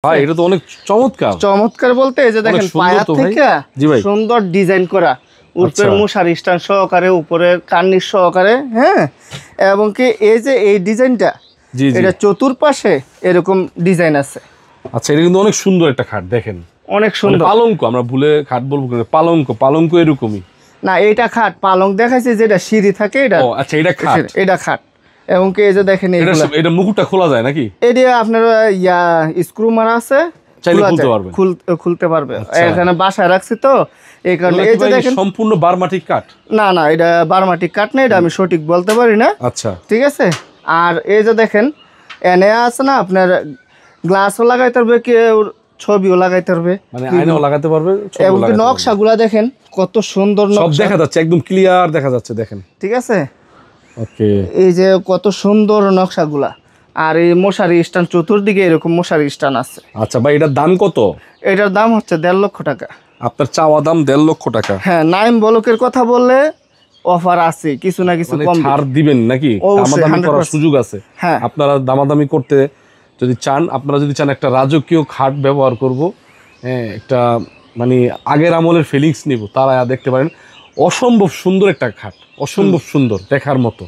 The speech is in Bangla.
ভাই এটা তো অনেক চমৎকার। চমৎকার বলতে এই যে দেখেন পায়া থেকে সুন্দর ডিজাইন করা, উপরের মশারি স্ট্যান্ড সহকারে, উপরের কার্নিশ সহকারে, হ্যাঁ। এবং কি এই যে এই ডিজাইনটা, এটা চতুর্পাশে এরকম ডিজাইন আছে। আচ্ছা, এটা কিন্তু অনেক সুন্দর একটা খাট, দেখেন অনেক সুন্দর। পালঙ্ক, আমরা ভুলে খাট বলবো না, পালঙ্ক এরকমই না, এটা খাট। পালঙ্ক দেখাইছে যেটা সিঁড়ি থাকে এটা। ও আচ্ছা, এটা খাট, এটা খাট। এবং কি এই যে দেখেন এটা মুকুটটা খোলা যায় নাকি? এটা আপনার স্ক্রু মারা আছে, চাইলে খুলতে পারবে, খুলতে পারবে। এখানে বাসায় রাখছি তো এই কারণে। এই যে দেখেন সম্পূর্ণ বারমাটিক কাঠ। না, এটা বারমাটিক কাঠ না, এটা আমি সঠিক বলতে পারি না। আচ্ছা, ঠিক আছে। আর এই যে দেখেন এনে আছে না আপনার গ্লাসও লাগাইতে পারবে, কেউ ছবিও লাগাইতে পারবে, মানে আয়নাও লাগাতে পারবে। এবং নকশাগুলা দেখেন কত সুন্দর, সব দেখা যাচ্ছে, একদম ক্লিয়ার দেখা যাচ্ছে, দেখেন। ঠিক আছে। ওকে, এই যে কত সুন্দর নকশাগুলা। আর এই মশারি স্ট্যান্ড চতুর্দিকে এরকম মশারি স্ট্যান্ড আছে। আচ্ছা ভাই, এটার দাম কত? এটার দাম হচ্ছে 1.5 লক্ষ টাকা। আপনার চাওয়া দাম 1.5 লক্ষ টাকা? হ্যাঁ, নাইম বলকের কথা বললে অফার আছে, কিছু না কিছু কম ছাড় দিবেন নাকি? দামাদামি করার সুযোগ আছে। হ্যাঁ, আপনারা দামাদামি করতে যদি চান, আপনারা যদি চান একটা রাজকীয় খাট ব্যবহার করব, হ্যাঁ, একটা মানে আগের আমলের ফিলিংস নিব, তারা দেখতে পারেন। অসম্ভব সুন্দর একটা খাট, অসম্ভব সুন্দর, দেখার মতো।